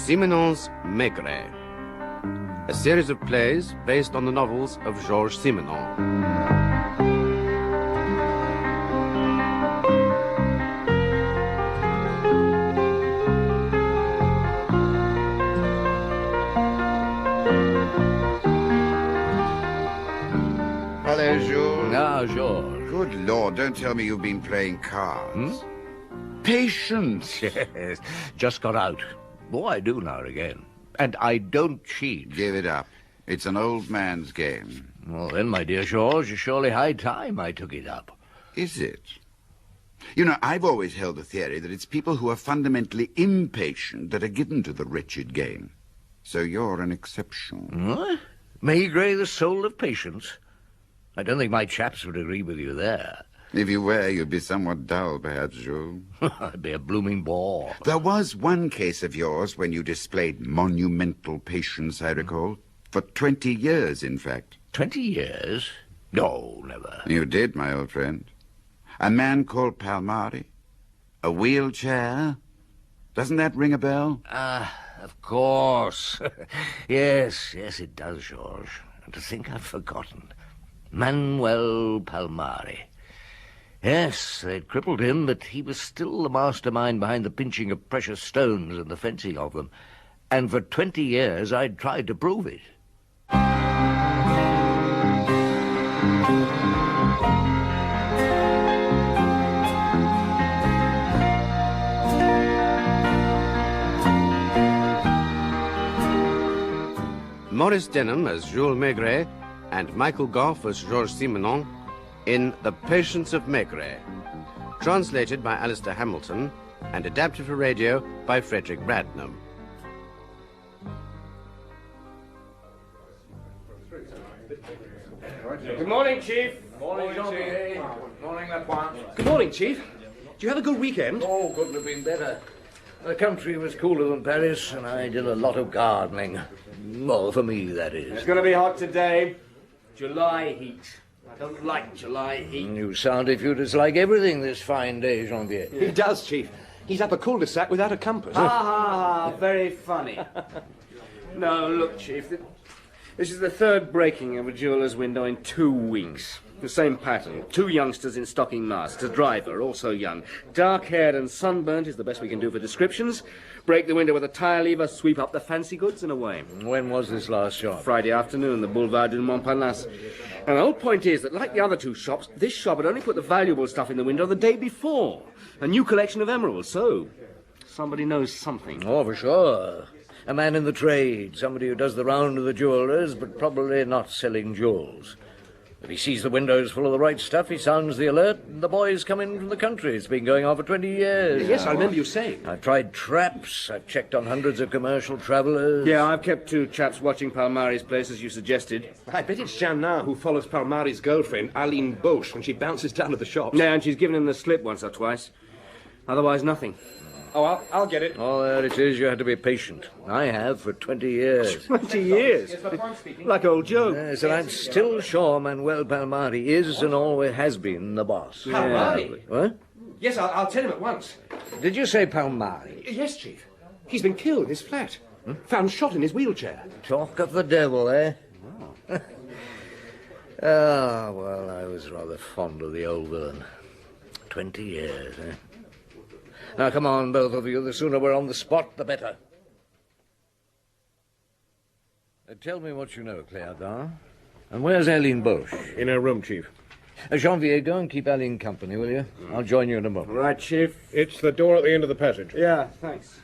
Simenon's Maigret, a series of plays based on the novels of Georges Simenon. Hello, Jules. Ah, Georges. Good Lord, don't tell me you've been playing cards. Patience. Yes, just got out. Oh, I do now and again. And I don't cheat. Give it up. It's an old man's game. Well, then, my dear Georges, it's surely high time I took it up. Is it? You know, I've always held the theory that it's people who are fundamentally impatient that are given to the wretched game. So you're an exception. What? Maigret, the soul of patience? I don't think my chaps would agree with you there. If you were, you'd be somewhat dull, perhaps, Jules. I'd be a blooming bore. There was one case of yours when you displayed monumental patience, I recall. For 20 years, in fact. 20 years? No, never. You did, my old friend. A man called Palmari. A wheelchair. Doesn't that ring a bell? Of course. Yes, it does, Georges. And to think I've forgotten. Manuel Palmari. Yes, they'd crippled him, but he was still the mastermind behind the pinching of precious stones and the fencing of them. And for 20 years I'd tried to prove it. Maurice Denham as Jules Maigret and Michael Gough as Georges Simenon in The Patience of Maigret, translated by Alistair Hamilton and adapted for radio by Frederick Bradnam. Good morning, Chief. Morning, Jean-Pierre. Morning, Lapointe. Good morning, Chief. Do you have a good weekend? Oh, couldn't have been better. The country was cooler than Paris, and I did a lot of gardening. Well, for me, that is. It's going to be hot today. July heat. I don't like July heat. You sound if you dislike everything this fine day, Jean-Pierre. He does, Chief. He's up a cul-de-sac without a compass. Very funny. No, look, Chief. This is the third breaking of a jeweller's window in 2 weeks. The same pattern. 2 youngsters in stocking masks. A driver, also young. Dark-haired and sunburnt is the best we can do for descriptions. Break the window with a tire lever, sweep up the fancy goods and away. When was this last shot? Friday afternoon, the Boulevard du Montparnasse. And the whole point is that, like the other 2 shops, this shop had only put the valuable stuff in the window the day before. A new collection of emeralds, so somebody knows something. Oh, for sure. A man in the trade, somebody who does the round of the jewellers, but probably not selling jewels. If he sees the windows full of the right stuff, he sounds the alert, and the boys come in from the country. It's been going on for 20 years. Yes, I remember you saying. I've tried traps. I've checked on hundreds of commercial travellers. Yeah, I've kept 2 chaps watching Palmari's place, as you suggested. I bet it's Jeannin who follows Palmari's girlfriend, Aline Boche, when she bounces down to the shops. Yeah, and she's given him the slip once or twice. Otherwise, nothing. Oh, I'll get it. Oh, there it is. You had to be patient. I have for 20 years. 20 years? Like old Joe. Yes, and I'm still sure Manuel Palmari is and always has been the boss. Palmari? What? Yes, I'll tell him at once. Did you say Palmari? Yes, Chief. He's been killed in his flat. Found shot in his wheelchair. Talk of the devil, eh? Oh, well, I was rather fond of the old villain. 20 years, eh? Now, come on, both of you. The sooner we're on the spot, the better. Tell me what you know, Cléardin. And where's Aline Boche? In her room, Chief. Janvier, go and keep Aline company, will you? I'll join you in a moment. Right, Chief. It's the door at the end of the passage. Yeah, thanks.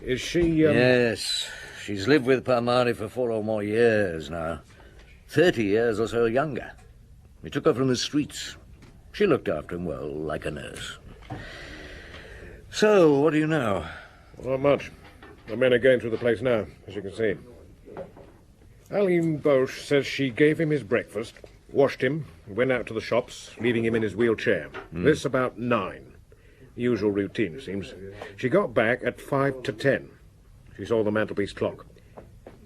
Is she, Yes. She's lived with Palmari for 4 or more years now. 30 years or so younger. He took her from the streets. She looked after him well, like a nurse. So, what do you know? Not much. The men are going through the place now, as you can see. Aline Boche says she gave him his breakfast, washed him, went out to the shops, leaving him in his wheelchair. This about 9. The usual routine, it seems. She got back at 5 to 10. She saw the mantelpiece clock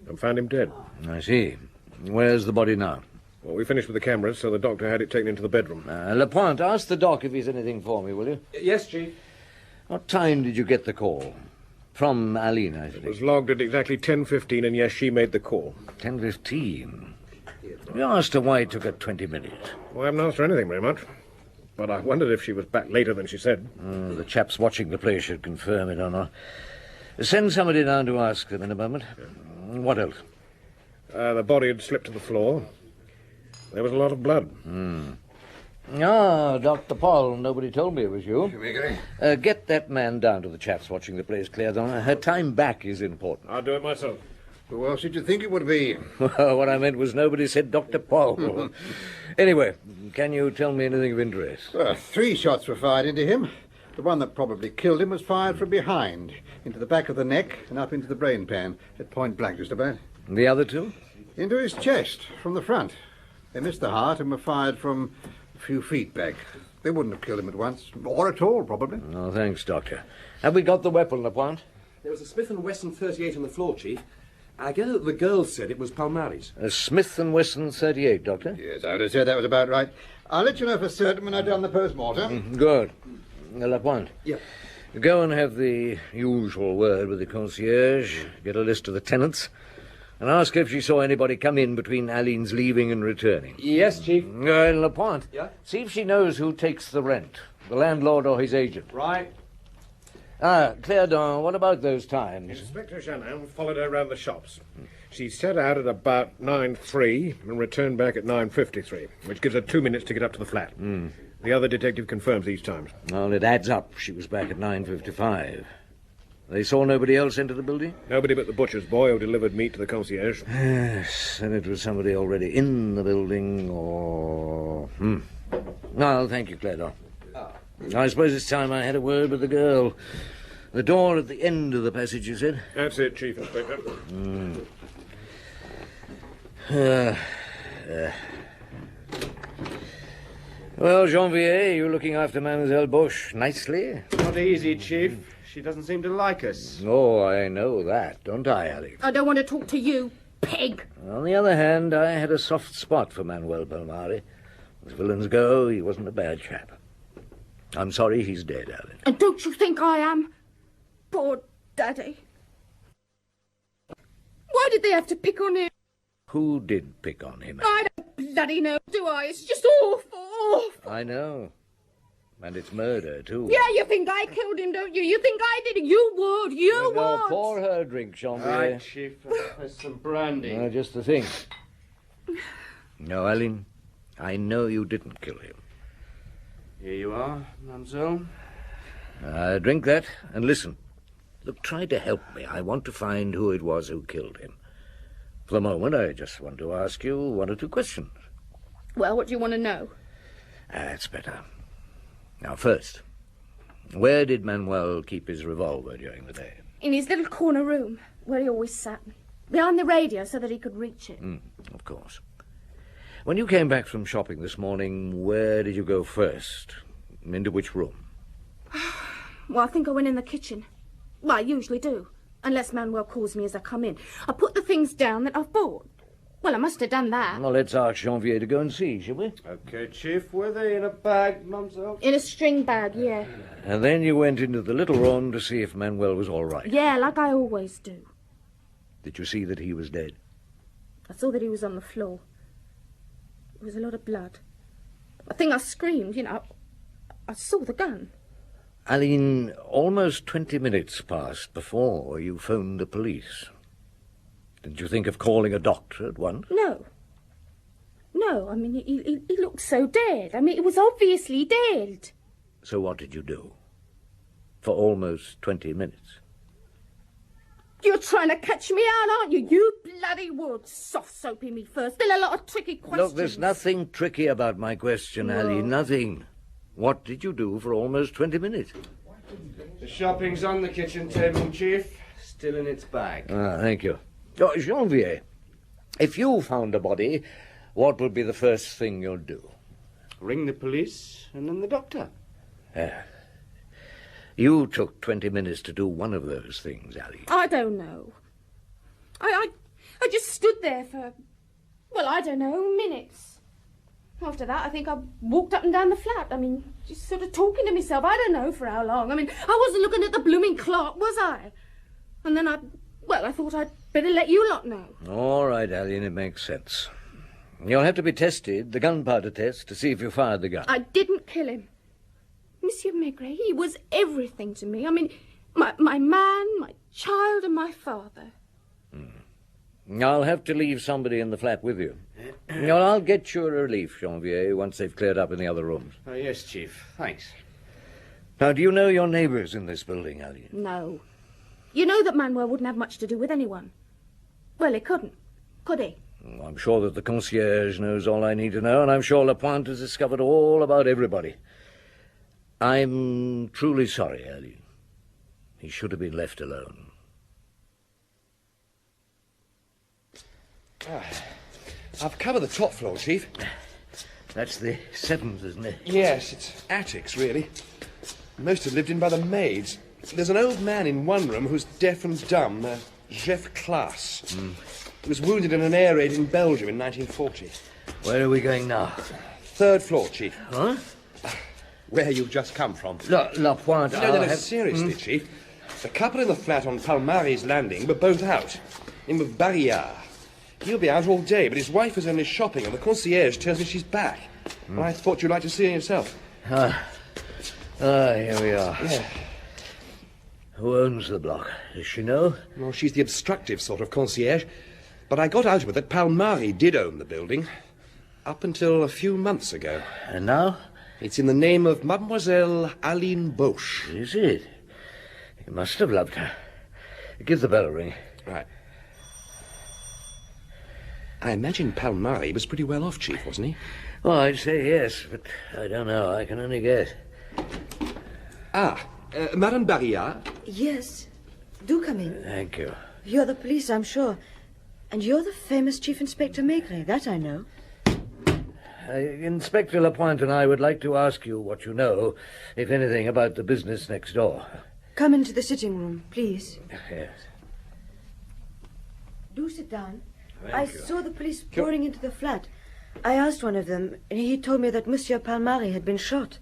and found him dead. I see. Where's the body now? Well, we finished with the cameras, so the doctor had it taken into the bedroom. Lapointe, ask the doc if he's anything for me, will you? Yes, Chief. What time did you get the call? From Aline, I It think. was logged at exactly 10:15, and yes, she made the call. 10:15. You asked her why it took her 20 minutes. Well, I haven't asked her anything very much. But I wondered if she was back later than she said. The chaps watching the place should confirm it or not. Send somebody down to ask them in a moment. What else? The body had slipped to the floor. There was a lot of blood. Ah, Dr. Paul, nobody told me it was you. Get that man down to the chaps watching the place, Clairdon. Her time back is important. I'll do it myself. Who else did you think it would be? Well, what I meant was nobody said Dr. Paul. Anyway, can you tell me anything of interest? Well, 3 shots were fired into him. The one that probably killed him was fired from behind, into the back of the neck and up into the brain pan, at point blank, just about. The other two? Into his chest, from the front. They missed the heart and were fired from a few feet back. They wouldn't have killed him at once, or at all, probably. Oh, thanks, Doctor. Have we got the weapon, Lapointe? There was a Smith & Wesson 38 on the floor, Chief. I gather that the girl said it was Palmares. A Smith & Wesson 38, Doctor? Yes, I would have said that was about right. I'll let you know for certain when I've done the post-mortem. Good. Lapointe. Yeah. Go and have the usual word with the concierge, get a list of the tenants, and ask if she saw anybody come in between Aline's leaving and returning. Yes, Chief. Lapointe. Yeah? See if she knows who takes the rent, the landlord or his agent. Right. Clairdon, what about those times? Inspector Janin followed her around the shops. She set out at about 9:03 and returned back at 9:53, which gives her 2 minutes to get up to the flat. The other detective confirms these times. Well, it adds up. She was back at 9:55. They saw nobody else enter the building? Nobody but the butcher's boy who delivered meat to the concierge. Yes, and it was somebody already in the building, or... No, thank you, Clairdon. I suppose it's time I had a word with the girl. The door at the end of the passage, you said? That's it, Chief Inspector. Well, Janvier, you looking after Mademoiselle Boche nicely? Not easy, Chief. She doesn't seem to like us. Oh, I know that, don't I, Alex? I don't want to talk to you, pig. On the other hand, I had a soft spot for Manuel Palmari. As villains go, he wasn't a bad chap. I'm sorry he's dead, Alan. And don't you think I am? Poor Daddy. Why did they have to pick on him? Who did pick on him? I don't bloody know, do I? It's just awful, awful. I know. And it's murder, too. Yeah, you think I killed him, don't you? You think I did it? You would, you Now, would. pour her a drink, Janvier. Right, Chief. There's some brandy. Just the thing. No, Aline, I know you didn't kill him. Here you are, mademoiselle. Drink that and listen. Look, try to help me. I want to find who it was who killed him. For the moment, I just want to ask you 1 or 2 questions. Well, what do you want to know? That's better. Now, first, where did Manuel keep his revolver during the day? In his little corner room, where he always sat. Behind the radio so that he could reach it. Of course. When you came back from shopping this morning, where did you go first? Into which room? Well, I think I went in the kitchen. Well, I usually do. Unless Manuel calls me as I come in. I put the things down that I've bought. Well, I must have done that. Well, let's ask Janvier to go and see, shall we? Okay, Chief. Were they in a bag, mademoiselle? In a string bag, yeah. And then you went into the little room to see if Manuel was all right. Yeah, like I always do. Did you see that he was dead? I saw that he was on the floor. There was a lot of blood. I think I screamed, you know. I saw the gun. Aline, almost 20 minutes passed before you phoned the police. Didn't you think of calling a doctor at once? No. No, I mean, he looked so dead. I mean, he was obviously dead. So what did you do? For almost 20 minutes. You're trying to catch me out, aren't you? You bloody would. Soft-soaping me first. Still a lot of tricky questions. Look, there's nothing tricky about my question, Aline. Nothing. What did you do for almost 20 minutes? The shopping's on the kitchen table, Chief. Still in its bag. Thank you. Oh, Janvier, if you found a body, what would be the first thing you'll do? Ring the police and then the doctor. You took 20 minutes to do one of those things, Aline. I don't know. I just stood there for, well, I don't know, minutes. After that, I think I walked up and down the flat. I mean, just sort of talking to myself. I don't know for how long. I mean, I wasn't looking at the blooming clock, was I? And then I thought I'd better let you lot know. All right, Aline, it makes sense. You'll have to be tested, the gunpowder test, to see if you fired the gun. I didn't kill him. Monsieur Maigret, he was everything to me. I mean, my man, my child, and my father. I'll have to leave somebody in the flat with you. I'll get you a relief, Janvier, once they've cleared up in the other rooms. Oh, yes, Chief. Thanks. Now, do you know your neighbours in this building, Aline? No. You know that Manuel wouldn't have much to do with anyone. Well, he couldn't, could he? I'm sure that the concierge knows all I need to know, and I'm sure Lapointe has discovered all about everybody. I'm truly sorry, Aline. He should have been left alone. I've covered the top floor, Chief. That's the 7th, isn't it? Yes, it's attics, really. Most have lived in by the maids. There's an old man in one room who's deaf and dumb, Jeff Klaas. He was wounded in an air raid in Belgium in 1940. Where are we going now? 3rd floor, Chief. Huh? Where you've just come from. Lapointe, No, seriously, Chief. The couple in the flat on Palmares Landing were both out. In with Barillard. He'll be out all day, but his wife is only shopping, and the concierge tells me she's back. I thought you'd like to see her yourself. Here we are. Yeah. Who owns the block? Does she know? Well, she's the obstructive sort of concierge. But I got out of it that Palmari did own the building. Up until a few months ago. And now? It's in the name of Mademoiselle Aline Boche. Is it? He must have loved her. Give the bell a ring. Right. I imagine Palmari was pretty well off, Chief, wasn't he? Oh, I'd say yes, but I don't know. I can only guess. Madame Barillard? Yes. Do come in. Thank you. You're the police, I'm sure. And you're the famous Chief Inspector Maigret, that I know. Inspector Lapointe and I would like to ask you what you know, if anything, about the business next door. Come into the sitting room, please. Yes. Do sit down. Thank I you. saw the police pouring into the flat. I asked one of them, and he told me that Monsieur Palmari had been shot.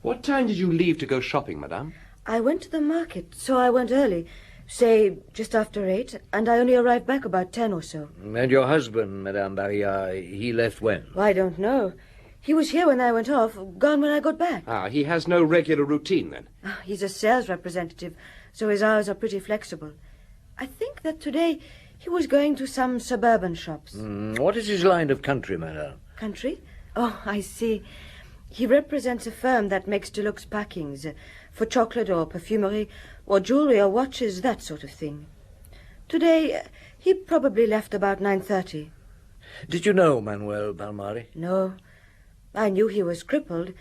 What time did you leave to go shopping, madame? I went to the market, so I went early. Say, just after 8, and I only arrived back about 10 or so. And your husband, Madame Barillard, he left when? Well, I don't know. He was here when I went off, gone when I got back. He has no regular routine, then? He's a sales representative, so his hours are pretty flexible. I think that today he was going to some suburban shops. What is his line of country, madame? Country? Oh, I see. He represents a firm that makes deluxe packings for chocolate or perfumery or jewelry or watches, that sort of thing. Today, he probably left about 9:30. Did you know Manuel Palmari? No. I knew he was crippled,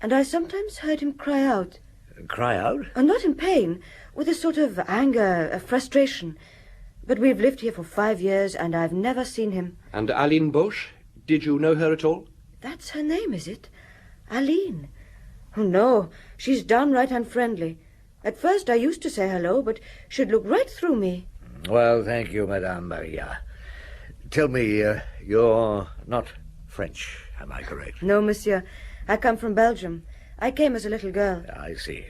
and I sometimes heard him cry out. Cry out? Not in pain, with a sort of anger, a frustration. But we've lived here for 5 years, and I've never seen him. And Aline Boche? Did you know her at all? That's her name, is it? Aline? Oh, no, she's downright unfriendly. At first I used to say hello, but she'd look right through me. Well, thank you, Madame Barillard. Tell me, you're not French, am I correct? No, monsieur. I come from Belgium. I came as a little girl. I see.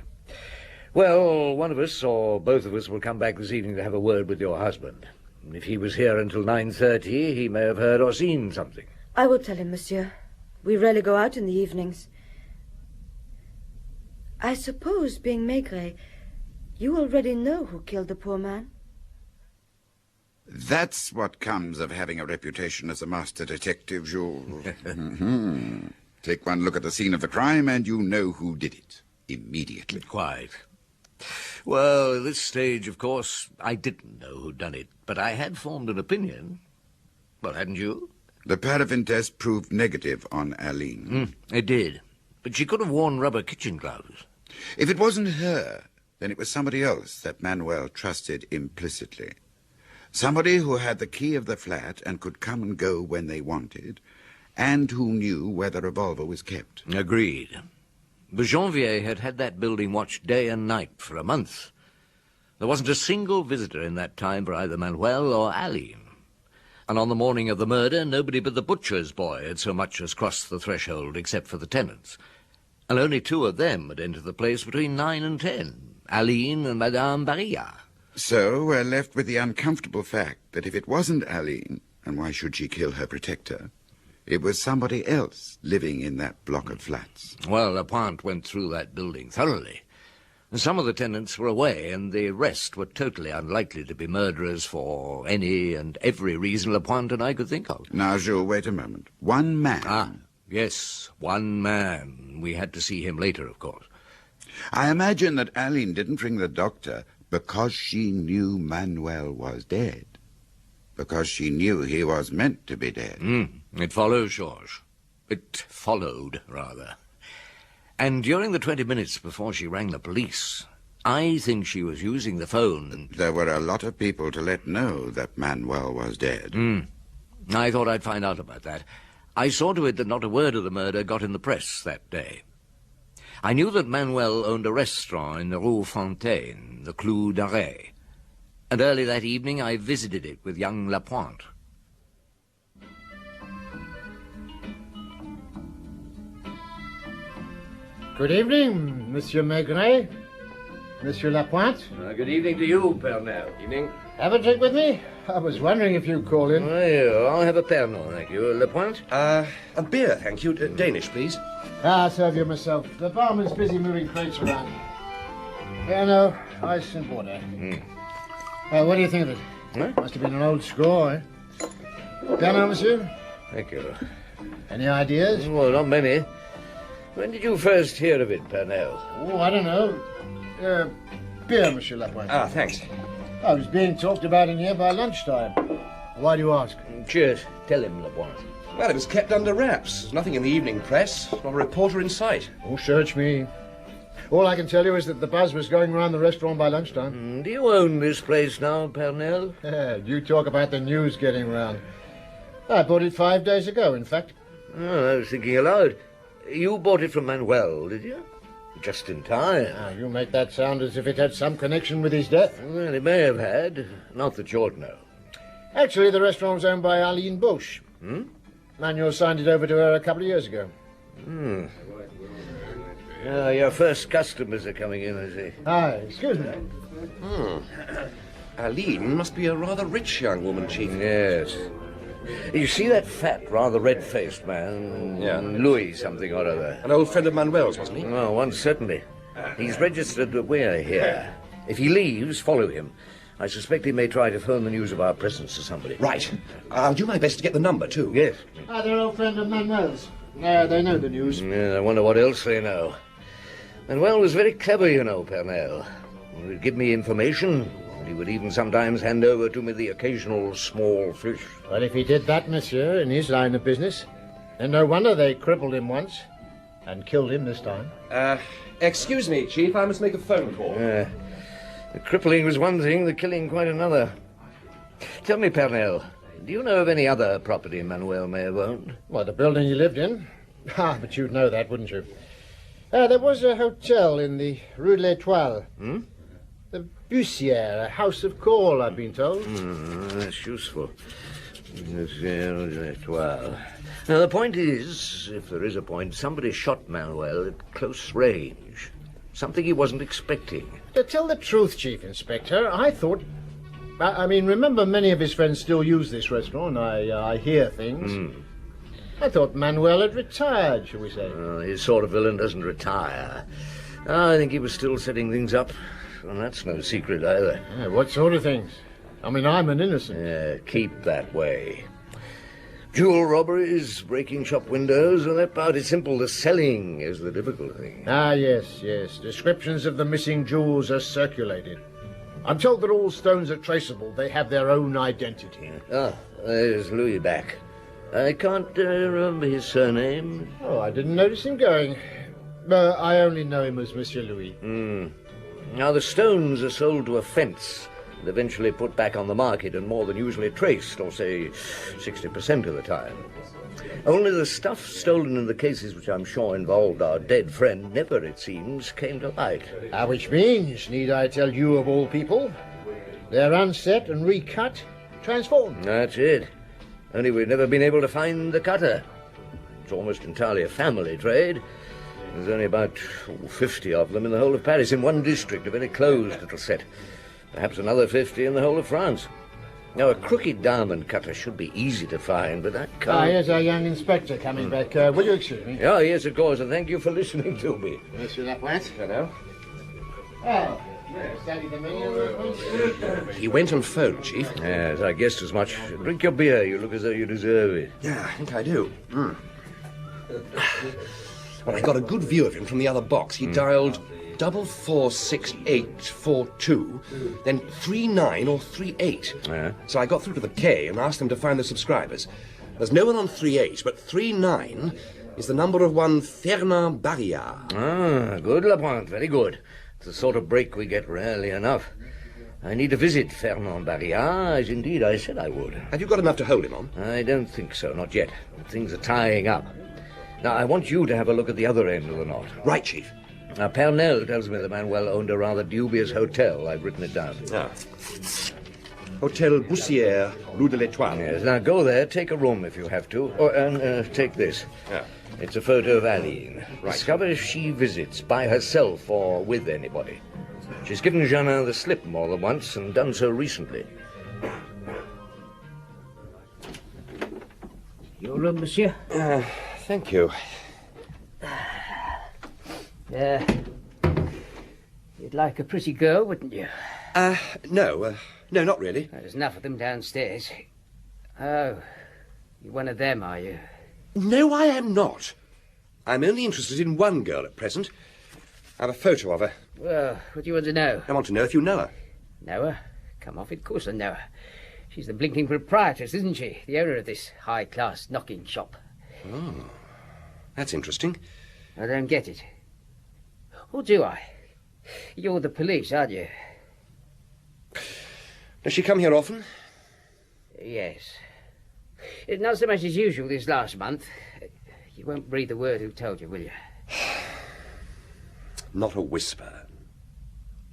Well, one of us, or both of us, will come back this evening to have a word with your husband. If he was here until 9:30, he may have heard or seen something. I will tell him, monsieur. We rarely go out in the evenings. I suppose, being Maigret, you already know who killed the poor man? That's what comes of having a reputation as a master detective, Jules. Take one look at the scene of the crime and you know who did it. Immediately. Quite. Well, at this stage, of course, I didn't know who'd done it, but I had formed an opinion. Well, hadn't you? The paraffin test proved negative on Aline. It did. But she could have worn rubber kitchen gloves. If it wasn't her, then it was somebody else that Manuel trusted implicitly. Somebody who had the key of the flat and could come and go when they wanted, and who knew where the revolver was kept. Agreed. But Janvier had had that building watched day and night for a month. There wasn't a single visitor in that time for either Manuel or Aline. And on the morning of the murder, nobody but the butcher's boy had so much as crossed the threshold except for the tenants. And only 2 of them had entered the place between 9 and 10, Aline and Madame Barillard. So we're left with the uncomfortable fact that if it wasn't Aline, and why should she kill her protector, it was somebody else living in that block of flats. Well, Lapointe went through that building thoroughly. Some of the tenants were away, and the rest were totally unlikely to be murderers for any and every reason Lapointe and I could think of. Now, Jules, wait a moment. One man. Ah, yes, one man. We had to see him later, of course. I imagine that Aline didn't ring the doctor because she knew Manuel was dead. Because she knew he was meant to be dead. It follows, Georges. It followed, rather. And during the 20 minutes before she rang the police, I think she was using the phone and... There were a lot of people to let know that Manuel was dead. I thought I'd find out about that. I saw to it that not a word of the murder got in the press that day. I knew that Manuel owned a restaurant in the Rue Fontaine, the Clou d'Arrêt. And early that evening I visited it with young Lapointe. Good evening, Monsieur Maigret. Monsieur Lapointe. Good evening to you, Pernod. Evening. Have a drink with me? I was wondering if you'd call in. I'll have a Pernod, thank you. Lapointe? A beer, thank you. Danish, please. I'll serve you myself. The barman's busy moving crates around. Yeah, no, ice and water. What do you think of it? Huh? Must have been an old score, eh? Piano, monsieur? Thank you. Any ideas? Well, not many. When did you first hear of it, Pernod? Oh, I don't know. Beer, Monsieur Lapointe. Ah, thanks. I was being talked about in here by lunchtime. Why do you ask? Cheers. Tell him, Lapointe. Well, it was kept under wraps. There's nothing in the evening press. Not a reporter in sight. Oh, search me. All I can tell you is that the buzz was going around the restaurant by lunchtime. Do you own this place now, Pernod? You talk about the news getting round. I bought it 5 days ago, in fact. Oh, I was thinking aloud. You bought it from Manuel, did you? Just in time. You make that sound as if it had some connection with his death. Well, it may have had. Not that you'd know. Actually, the restaurant was owned by Aline Boche. Manuel signed it over to her a couple of years ago. Your first customers are coming in, I see. Hi, excuse me. Aline must be a rather rich young woman, Chief. Yes. You see that fat, rather red-faced man? Yeah. Louis something or other. An old friend of Manuel's, wasn't he? Oh, once certainly. He's registered that we're here. If he leaves, follow him. I suspect he may try to phone the news of our presence to somebody. Right. I'll do my best to get the number, too. Yes. They're an old friend of Manuel's. They know the news. Yeah, I wonder what else they know. Manuel was very clever, you know, Pernod. He would give me information, and he would even sometimes hand over to me the occasional small fish. Well, if he did that, monsieur, in his line of business, then no wonder they crippled him once and killed him this time. Excuse me, Chief. I must make a phone call. The crippling was one thing, the killing quite another. Tell me, Pernod, do you know of any other property Manuel may have owned? Well, the building he lived in. But you'd know that, wouldn't you? There was a hotel in the Rue de l'Étoile. The Bussière, a house of call, I've been told. That's useful. Well, now, the point is, if there is a point, somebody shot Manuel at close range. Something he wasn't expecting. To tell the truth, Chief Inspector, I thought... I mean, remember many of his friends still use this restaurant. I hear things. I thought Manuel had retired, shall we say. His sort of villain doesn't retire. I think he was still setting things up. And that's no secret either. What sort of things? I mean, I'm an innocent. Keep that way. Jewel robberies, breaking shop windows, well, that part is simple. The selling is the difficult thing. Yes. Descriptions of the missing jewels are circulated. I'm told that all stones are traceable. They have their own identity. There's Louis back. I can't remember his surname. Oh, I didn't notice him going. I only know him as Monsieur Louis. Now, the stones are sold to a fence and eventually put back on the market and more than usually traced, or say 60% of the time. Only the stuff stolen in the cases which I'm sure involved our dead friend never, it seems, came to light. Which means, need I tell you of all people, they're unset and recut, transformed. That's it. Only we've never been able to find the cutter. It's almost entirely a family trade. There's only about 50 of them in the whole of Paris, in one district, a very closed little set. Perhaps another 50 in the whole of France. Now, a crooked diamond cutter should be easy to find, but that can't... Here's our young inspector coming back. Will you excuse me? Oh, yes, of course, and thank you for listening to me. Monsieur Lapointe? Hello? Oh, study the menu. He went and phoned, Chief. Yes, I guessed as much. Drink your beer. You look as though you deserve it. Yeah, I think I do. Well, I got a good view of him from the other box. He dialed 446842, then 39 or 38. Yeah. So I got through to the K and asked them to find the subscribers. There's no one on 38, but 39 is the number of one Fernand Barrière. Ah, good, Lapointe. Very good. It's the sort of break we get rarely enough. I need to visit Fernand Barrière, as indeed I said I would. Have you got enough to hold him on? I don't think so, not yet. Things are tying up. Now, I want you to have a look at the other end of the knot. Right, Chief. Now, Pernell tells me the Manuel owned a rather dubious hotel. I've written it down. Ah. Hotel Boussière, Rue de l'Étoile. Yes, now go there, take a room if you have to. Oh, and take this. Yeah. It's a photo of Aline. Right. Discover if she visits by herself or with anybody. She's given Janin the slip more than once and done so recently. Your room, monsieur? Thank you. You'd like a pretty girl, wouldn't you? No, not really. There's enough of them downstairs. Oh, you're one of them, are you? No, I am not. I'm only interested in one girl at present. I have a photo of her. Well, what do you want to know? I want to know if you know her. Know her? Come off, of course I know her. She's the blinking proprietress, isn't she? The owner of this high-class knocking shop. Oh, that's interesting. I don't get it. Or do I? You're the police, aren't you? Does she come here often? Yes. Not so much as usual this last month. You won't breathe a word who told you, will you? Not a whisper.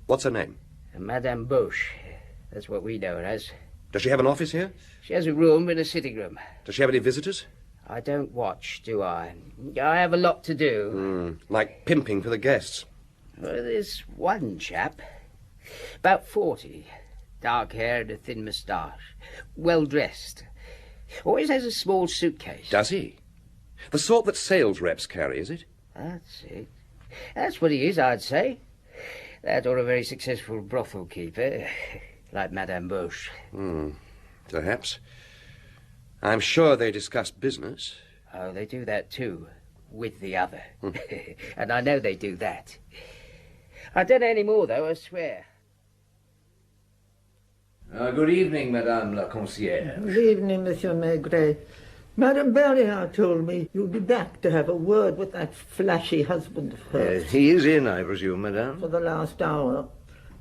What's her name? Madame Boche. That's what we know her as. Does she have an office here? She has a room in a sitting room. Does she have any visitors? I don't watch, do I? I have a lot to do. Like pimping for the guests. Well, there's one chap, about 40, dark hair and a thin moustache, well-dressed. Always has a small suitcase. Does he? The sort that sales reps carry, is it? That's it. That's what he is, I'd say. That or a very successful brothel keeper, like Madame Boche. Perhaps. I'm sure they discuss business. Oh, they do that too, with the other. And I know they do that. I don't know any more, though, I swear. Good evening, Madame la Concierge. Good evening, Monsieur Maigret. Madame Barrière told me you'd be back to have a word with that flashy husband of hers. He is in, I presume, Madame. For the last hour,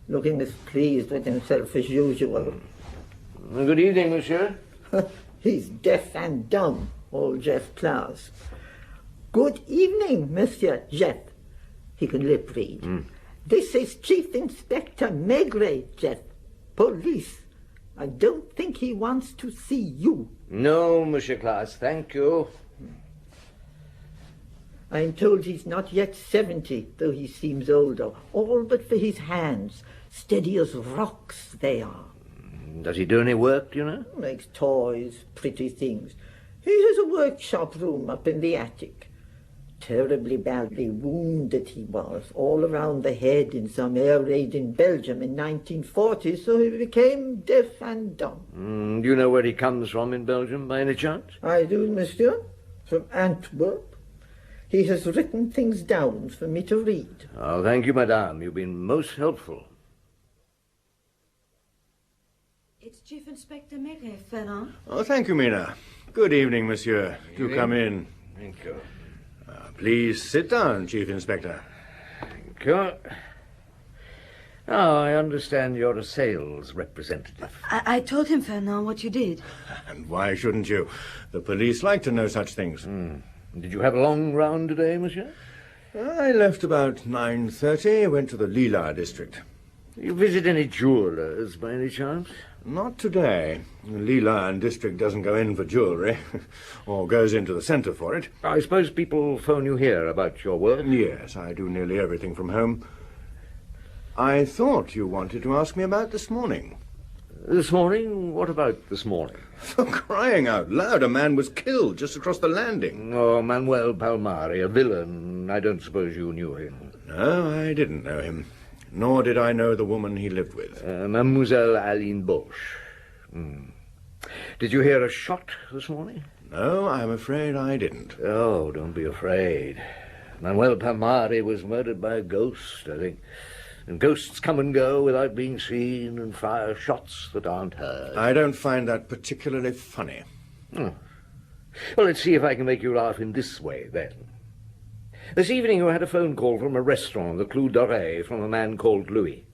looking as pleased with himself as usual. Good evening, monsieur. He's deaf and dumb, old Jeff Klaus. Good evening, Monsieur Jeff. He can lip read. This is Chief Inspector Maigret, Jeff. Police. I don't think he wants to see you. No, Monsieur Klaus, thank you. I'm told he's not yet 70, though he seems older. All but for his hands. Steady as rocks they are. Does he do any work, do you know? Makes toys, pretty things. He has a workshop room up in the attic. Terribly badly wounded he was, all around the head in some air raid in Belgium in 1940, so he became deaf and dumb. Do you know where he comes from in Belgium, by any chance? I do, monsieur. From Antwerp. He has written things down for me to read. Oh, thank you, madame. You've been most helpful. It's Chief Inspector Maigret, Fernand. Oh, thank you, Mina. Good evening, monsieur. Do come in. Thank you. Please sit down, Chief Inspector. Thank you. Oh, I understand you're a sales representative. I told him, Fernand, what you did. And why shouldn't you? The police like to know such things. Did you have a long round today, monsieur? I left about 9:30, went to the Lila district. You visit any jewelers, by any chance? Not today. The Lila district doesn't go in for jewellery, or goes into the centre for it. I suppose people phone you here about your work? Yes, I do nearly everything from home. I thought you wanted to ask me about this morning. This morning? What about this morning? For crying out loud, a man was killed just across the landing. Oh, Manuel Palmari, a villain. I don't suppose you knew him. No, I didn't know him. Nor did I know the woman he lived with. Mademoiselle Aline Boche. Did you hear a shot this morning? No, I'm afraid I didn't. Oh, don't be afraid. Manuel Palmari was murdered by a ghost, I think. And ghosts come and go without being seen and fire shots that aren't heard. I don't find that particularly funny. Well, let's see if I can make you laugh in this way, then. This evening you had a phone call from a restaurant, the Clou d'Oreille, from a man called Louis.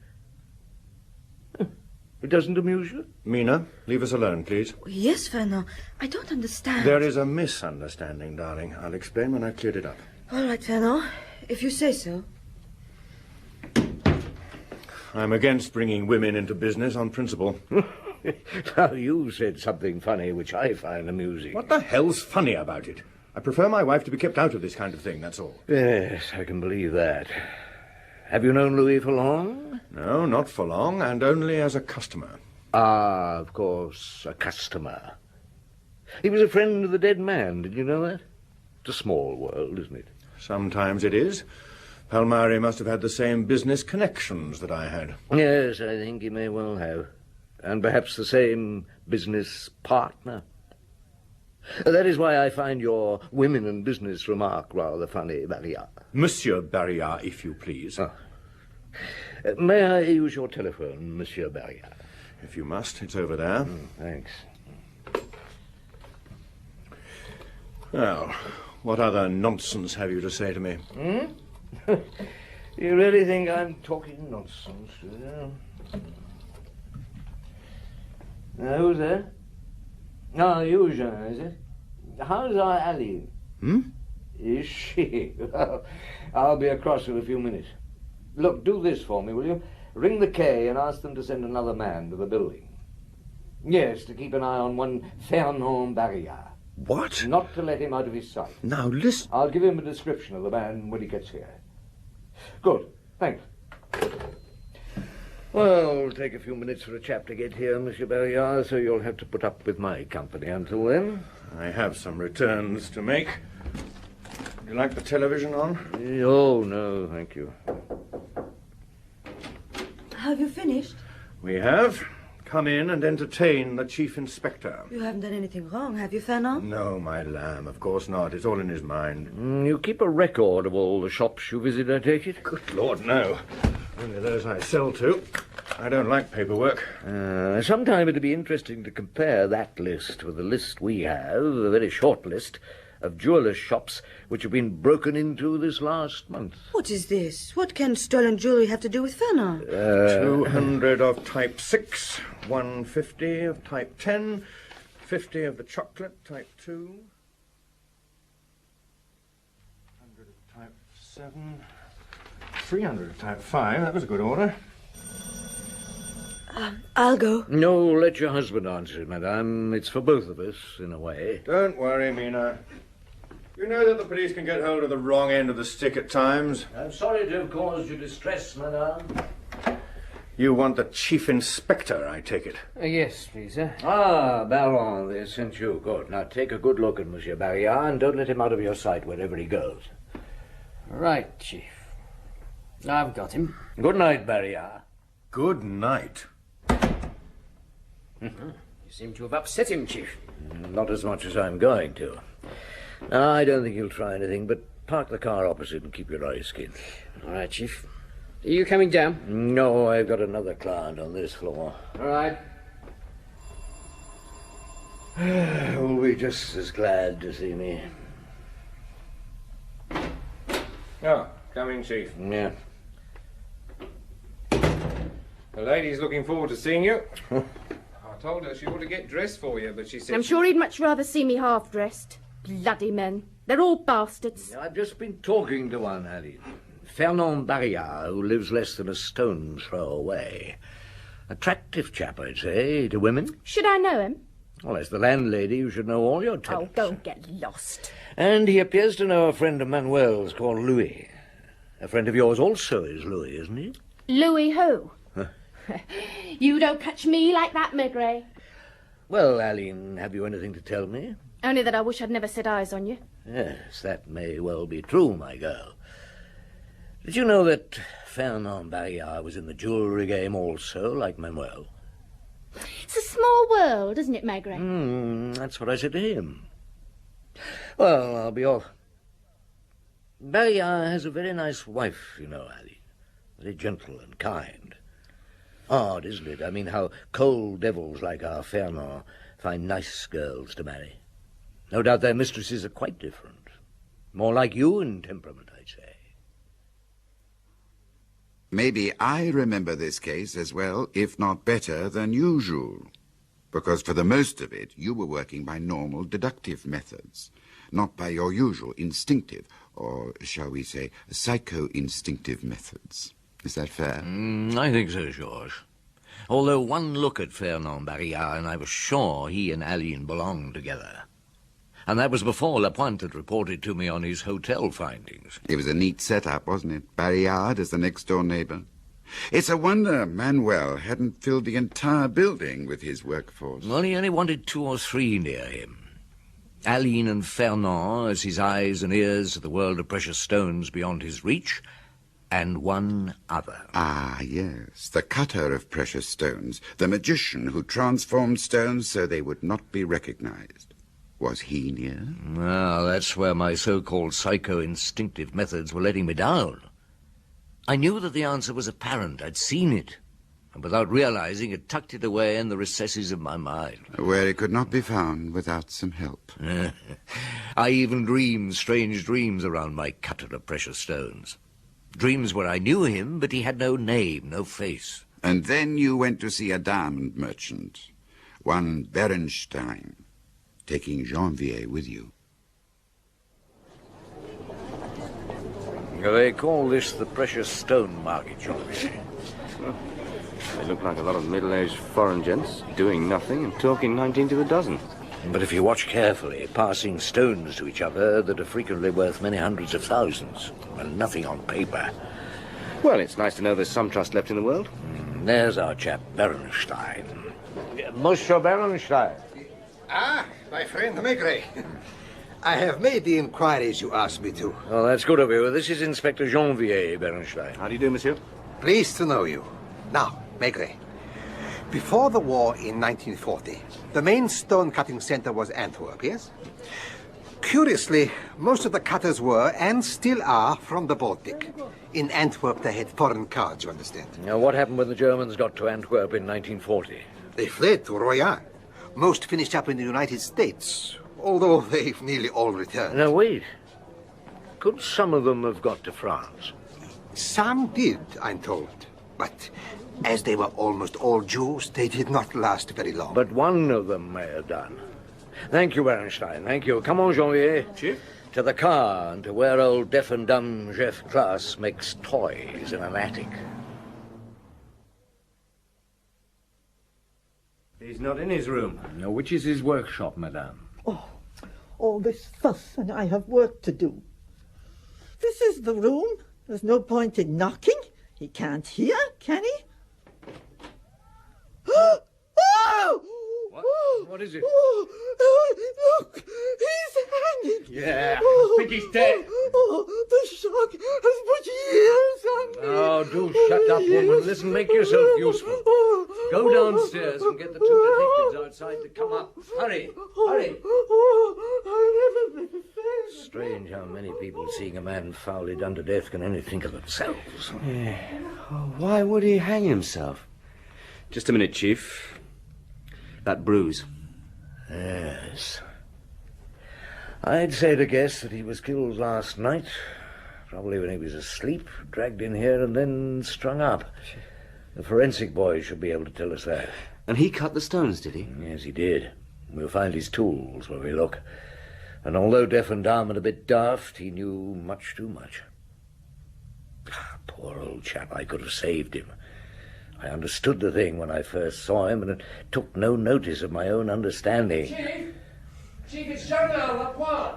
It doesn't amuse you? Mina, leave us alone, please. Yes, Fernand. I don't understand. There is a misunderstanding, darling. I'll explain when I've cleared it up. All right, Fernand. If you say so. I'm against bringing women into business on principle. Now, you said something funny, which I find amusing. What the hell's funny about it? I prefer my wife to be kept out of this kind of thing, that's all. Yes, I can believe that. Have you known Louis for long? No, not for long, and only as a customer. Ah, of course, a customer. He was a friend of the dead man, did you know that? It's a small world, isn't it? Sometimes it is. Palmari must have had the same business connections that I had. Yes, I think he may well have. And perhaps the same business partner. That is why I find your women and business remark rather funny, Barrière. Monsieur Barrière, if you please. Oh. May I use your telephone, Monsieur Barrière? If you must, it's over there. Thanks. Well, what other nonsense have you to say to me? You really think I'm talking nonsense, do you? Who's there? Oh, you, Jean, is it? How's our Aline? Is she? Well, I'll be across in a few minutes. Look, do this for me, will you? Ring the K and ask them to send another man to the building. Yes, to keep an eye on one Fernand Barrière. What? Not to let him out of his sight. Now, listen. I'll give him a description of the man when he gets here. Good, thanks. Well, it'll take a few minutes for a chap to get here, Monsieur Barrière, so you'll have to put up with my company until then. I have some returns to make. Would you like the television on? Oh, no, thank you. Have you finished? We have. Come in and entertain the Chief Inspector. You haven't done anything wrong, have you, Fernand? No, my lamb, of course not. It's all in his mind. You keep a record of all the shops you visit, I take it? Good Lord, no. Only those I sell to. I don't like paperwork. Sometime it'd be interesting to compare that list with the list we have, a very short list, of jewellers' shops which have been broken into this last month. What is this? What can stolen jewellery have to do with Fernand? 200 of type 6, 150 of type 10, 50 of the chocolate, type 2, 100 of type 7, 300 of type 5. That was a good order. I'll go. No, let your husband answer it, madame. It's for both of us, in a way. Don't worry, Mina. You know that the police can get hold of the wrong end of the stick at times. I'm sorry to have caused you distress, madame. You want the Chief Inspector, I take it. Yes, please, sir. Ah, Baron, they sent you. Good. Now take a good look at Monsieur Barrière and don't let him out of your sight wherever he goes. Right, Chief. I've got him. Good night, Barrière. Good night. You seem to have upset him, Chief. Not as much as I'm going to. I don't think he'll try anything, but park the car opposite and keep your eyes skinned. All right, Chief. Are you coming down? No, I've got another client on this floor. All right. Who'll be just as glad to see me. Oh, come in, Chief. Yeah. The lady's looking forward to seeing you. I told her she ought to get dressed for you, but she said... I'm sure he'd much rather see me half-dressed. Bloody men. They're all bastards. I've just been talking to one, Aline. Fernand Barrière, who lives less than a stone's throw away. Attractive chap, I'd say, to women. Should I know him? Well, as the landlady, you should know all your tenants. Oh, go and get lost. And he appears to know a friend of Manuel's called Louis. A friend of yours also is Louis, isn't he? Louis who? You don't catch me like that, Maigret. Well, Aline, have you anything to tell me? Only that I wish I'd never set eyes on you. Yes, that may well be true, my girl. Did you know that Fernand Barrière was in the jewellery game also, like Manuel? It's a small world, isn't it, Maigret? That's what I said to him. Well, I'll be off. Barrière has a very nice wife, you know, Ali. Very gentle and kind. Odd, isn't it? I mean, how cold devils like our Fernand find nice girls to marry. No doubt their mistresses are quite different. More like you in temperament, I'd say. Maybe I remember this case as well, if not better, than usual. Because for the most of it, you were working by normal deductive methods, not by your usual instinctive, or shall we say, psycho-instinctive methods. Is that fair? I think so, Georges. Although one look at Fernand Barrière and I was sure he and Aline belonged together. And that was before Lapointe had reported to me on his hotel findings. It was a neat setup, wasn't it? Barrière as the next-door neighbour. It's a wonder Manuel hadn't filled the entire building with his workforce. Well, he only wanted 2 or 3 near him. Aline and Fernand as his eyes and ears to the world of precious stones beyond his reach, and one other. Ah, yes, the cutter of precious stones, the magician who transformed stones so they would not be recognized. Was he near? Well, that's where my so-called psycho-instinctive methods were letting me down. I knew that the answer was apparent. I'd seen it. And without realizing it, tucked it away in the recesses of my mind. Where it could not be found without some help. I even dreamed strange dreams around my cutter of precious stones. Dreams where I knew him, but he had no name, no face. And then you went to see a diamond merchant, one Bernstein, taking Janvier with you. They call this the precious stone market, Janvier. They look like a lot of middle-aged foreign gents, doing nothing and talking 19 to the dozen. But if you watch carefully, passing stones to each other that are frequently worth many hundreds of thousands, and nothing on paper. Well, it's nice to know there's some trust left in the world. There's our chap, Bernstein. Monsieur Bernstein. Ah, my friend Maigret. I have made the inquiries you asked me to. Oh, that's good of you. This is Inspector Janvier, Bernstein. How do you do, monsieur? Pleased to know you. Now, Maigret, before the war in 1940, the main stone-cutting center was Antwerp, yes? Curiously, most of the cutters were, and still are, from the Baltic. In Antwerp, they had foreign cards, you understand. Now, what happened when the Germans got to Antwerp in 1940? They fled to Royan. Most finished up in the United States, although they've nearly all returned. Now, wait. Could some of them have got to France? Some did, I'm told. But as they were almost all Jews, they did not last very long. But one of them may have done. Thank you, Bernstein. Thank you. Come on, Janvier. Chief? To the car and to where old deaf and dumb Jeff Klaas makes toys in an attic. He's not in his room. No, which is his workshop, madame? Oh, all this fuss, and I have work to do. This is the room. There's no point in knocking. He can't hear, can he? Oh! What is it? Oh, look! He's hanging! Yeah, I think he's dead. The shock has put years on me. Oh, do shut up, woman. Listen, make yourself useful. Go downstairs and get the 2 detectives outside to come up. Hurry, hurry. I'll never be fair. Strange how many people seeing a man foully done to death can only think of themselves. Yeah. Oh, why would he hang himself? Just a minute, Chief. That bruise. Yes. I'd say to guess that he was killed last night, probably when he was asleep, dragged in here and then strung up. The forensic boys should be able to tell us that. And he cut the stones, did he? Yes, he did. We'll find his tools where we look. And although deaf and dumb and a bit daft, he knew much too much. Poor old chap, I could have saved him. I understood the thing when I first saw him, and took no notice of my own understanding. Chief, it's General Lapointe.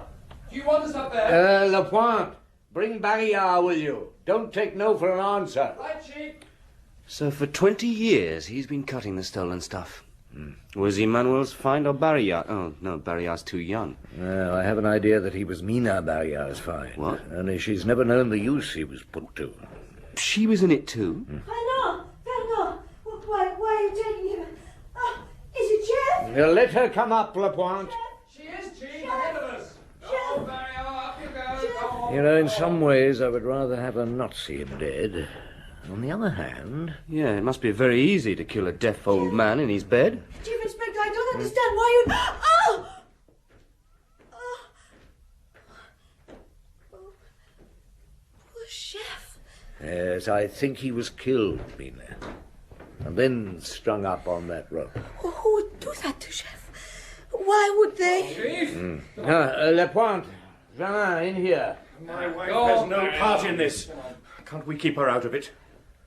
Do you want us up there? Lapointe, bring Barrière with you. Don't take no for an answer. Right, Chief. So for 20 years he's been cutting the stolen stuff. Was he Manuel's find or Barillard? Oh, no, Barrillard's too young. Well, I have an idea that he was Mina Barrillard's find. What? Only she's never known the use he was put to. She was in it too? Fernand! Why are you taking him? Oh, is it Jeff? Let her come up, Lapointe. She is, Chief, ahead of us. Oh, Barry, up you go. Go on. You know, in some ways I would rather have her not see him dead. On the other hand... Yeah, it must be very easy to kill a deaf old man in his bed. Chief Inspector, I don't understand why you... Oh! Poor chef. Yes, I think he was killed, Mina. And then strung up on that rope. Oh, who would do that to chef? Why would they? Chief? Lapointe, Jeannin, in here. My wife has no part in this. Can't we keep her out of it?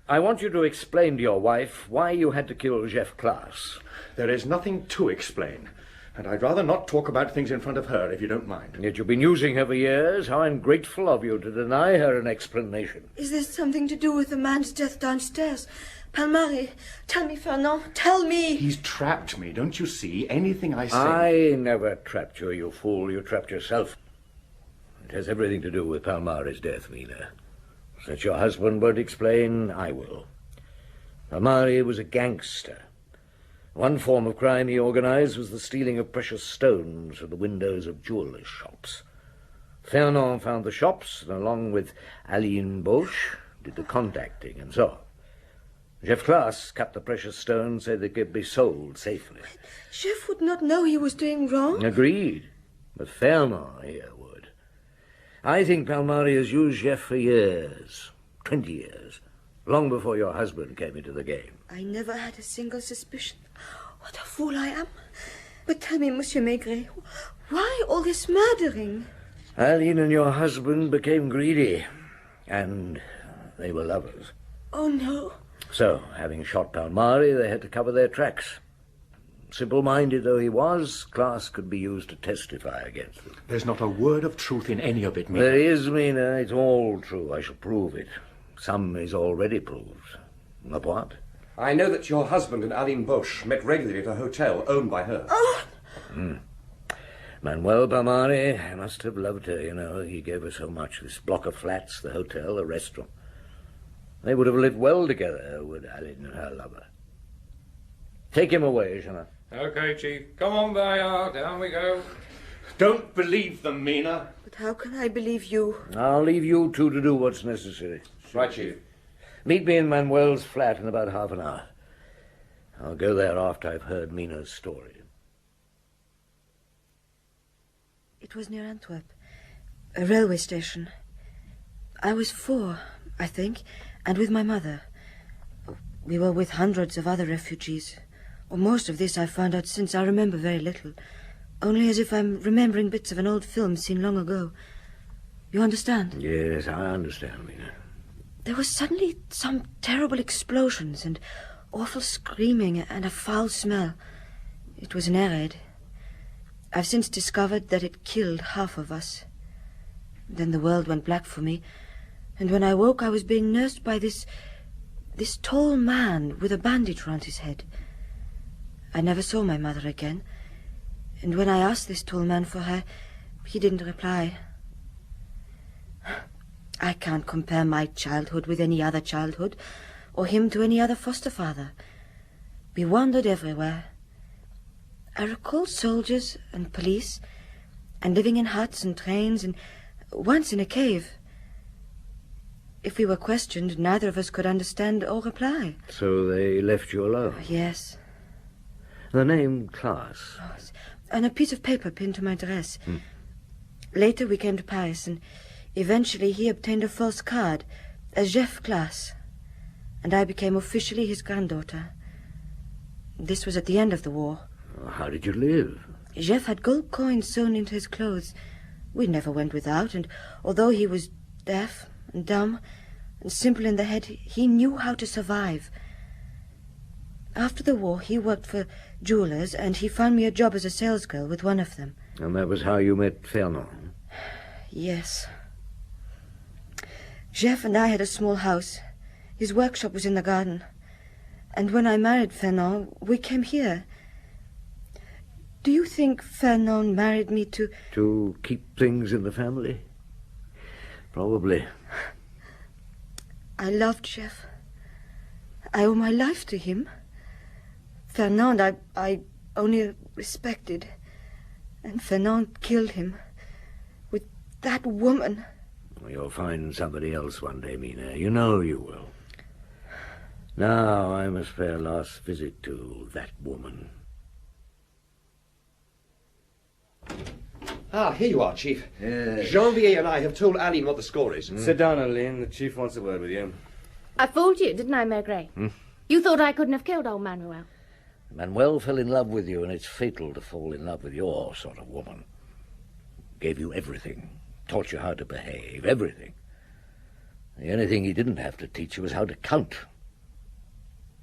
I want you to explain to your wife why you had to kill Jeff Klaas. There is nothing to explain. And I'd rather not talk about things in front of her, if you don't mind. Yet you've been using her for years. How ungrateful of you to deny her an explanation. Is there something to do with the man's death downstairs? Palmari, tell me, Fernand, tell me. He's trapped me, don't you see? Anything I say... I never trapped you, you fool. You trapped yourself. It has everything to do with Palmari's death, Mina. Since your husband won't explain, I will. Palmari was a gangster. One form of crime he organized was the stealing of precious stones from the windows of jewelers' shops. Fernand found the shops, and along with Aline Boche, did the contacting and so on. Jeff Klaas cut the precious stones so they could be sold safely. Jeff would not know he was doing wrong. Agreed. But Fernand here would. I think Palmari has used Jeff for years, 20 years, long before your husband came into the game. I never had a single suspicion. What a fool I am. But tell me, Monsieur Maigret, why all this murdering? Aline and your husband became greedy, and they were lovers. Oh, no. So, having shot Palmari, they had to cover their tracks. Simple-minded though he was, Klaas could be used to testify against them. There's not a word of truth in any of it, Mina. There is, Mina. It's all true. I shall prove it. Some is already proved. What? I know that your husband and Aline Boche met regularly at a hotel owned by her. Oh! Manuel Palmari must have loved her, you know. He gave her so much. This block of flats, the hotel, the restaurant. They would have lived well together, would Aline and her lover. Take him away, Jeannin. Okay, Chief. Come on, Bayard. Down we go. Don't believe them, Mina. But how can I believe you? I'll leave you two to do what's necessary. Right, Chief. Meet me in Manuel's flat in about half an hour. I'll go there after I've heard Mina's story. It was near Antwerp, a railway station. I was 4, I think, and with my mother. We were with hundreds of other refugees. Most of this I've found out since. I remember very little. Only as if I'm remembering bits of an old film seen long ago. You understand? Yes, I understand, Mina. There was suddenly some terrible explosions and awful screaming and a foul smell. It was an air raid. I've since discovered that it killed half of us. Then the world went black for me, and when I woke I was being nursed by this tall man with a bandage round his head. I never saw my mother again, and when I asked this tall man for her, he didn't reply. I can't compare my childhood with any other childhood, or him to any other foster father. We wandered everywhere. I recall soldiers and police, and living in huts and trains, and once in a cave. If we were questioned, neither of us could understand or reply. So they left you alone? Yes. The name Klaas? And a piece of paper pinned to my dress. Later we came to Paris, and eventually he obtained a false card as Jeff Klaas, and I became officially his granddaughter. This was at the end of the war. How did you live? Jeff had gold coins sewn into his clothes. We never went without, and although he was deaf and dumb and simple in the head, he knew how to survive. After the war, he worked for jewelers, and he found me a job as a salesgirl with one of them. And that was how you met Fernand? Yes. Jeff and I had a small house. His workshop was in the garden. And when I married Fernand, we came here. Do you think Fernand married me to... To keep things in the family? Probably. I loved Jeff. I owe my life to him. Fernand, I only respected. And Fernand killed him. With that woman. You'll find somebody else one day, Mina. You know you will. Now I must pay a last visit to that woman. Ah, here you are, Chief. Yes. Janvier and I have told Aline what the score is. Sit down, Aline. The chief wants a word with you. I fooled you, didn't I, Maigret? You thought I couldn't have killed old Manuel. Manuel fell in love with you, and it's fatal to fall in love with your sort of woman. Gave you everything. Taught you how to behave. Everything. The only thing he didn't have to teach you was how to count.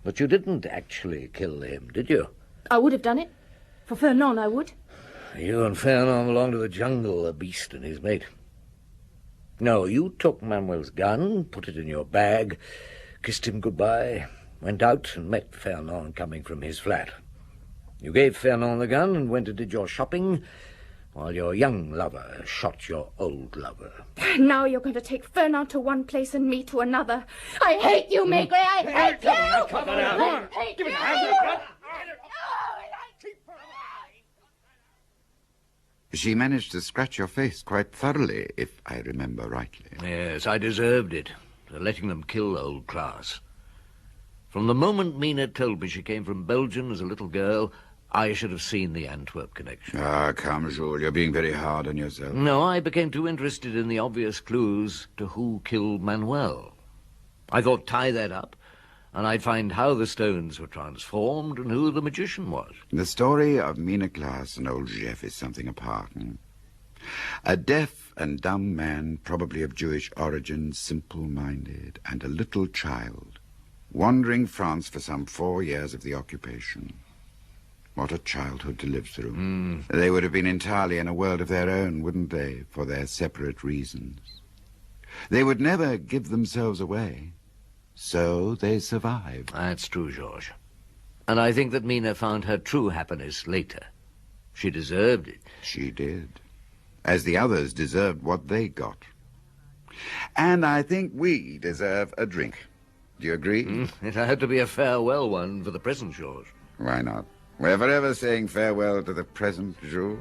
But you didn't actually kill him, did you? I would have done it. For Fernand, I would. You and Fernand belong to the jungle, a beast and his mate. No, you took Manuel's gun, put it in your bag, kissed him goodbye, went out and met Fernand coming from his flat. You gave Fernand the gun and went and did your shopping, while your young lover shot your old lover. Now you're going to take Fernand to one place and me to another. I hate you, Maigret. I hate you. Cut that out. I hate you. She managed to scratch your face quite thoroughly, if I remember rightly. Yes, I deserved it, for letting them kill old Klaas. From the moment Mina told me she came from Belgium as a little girl, I should have seen the Antwerp connection. Ah, come, Jules, you're being very hard on yourself. No, I became too interested in the obvious clues to who killed Manuel. I thought tie that up, and I'd find how the stones were transformed and who the magician was. The story of Mina Klaas and old Jeff is something apart. A deaf and dumb man, probably of Jewish origin, simple-minded, and a little child, wandering France for some 4 years of the occupation. What a childhood to live through. They would have been entirely in a world of their own, wouldn't they, for their separate reasons. They would never give themselves away. So they survived. That's true, Georges. And I think that Mina found her true happiness later. She deserved it. She did. As the others deserved what they got. And I think we deserve a drink. Do you agree? It had to be a farewell one for the present, Georges. Why not? We're forever saying farewell to the present, Jules.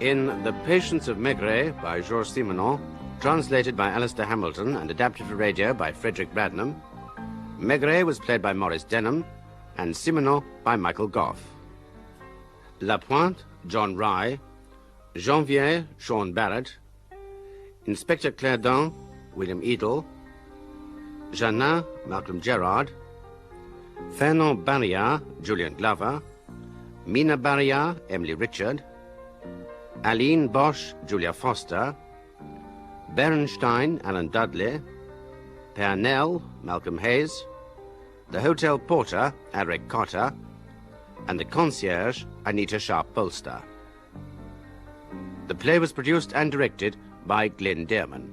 In The Patience of Maigret by Georges Simenon, translated by Alistair Hamilton and adapted for radio by Frederick Bradnam, Maigret was played by Maurice Denham and Simenon by Michael Goff. La Pointe, John Rye, Janvier, Sean Barrett, Inspector Clairdon, William Edel, Janin, Malcolm Gerard, Fernand Barrière, Julian Glover, Mina Barrière, Emily Richard, Aline Bosch, Julia Foster, Berenstein, Alan Dudley, Pernell, Malcolm Hayes, the hotel porter, Eric Cotter, and the concierge, Anita Sharp-Polster. The play was produced and directed by Glenn Dearman.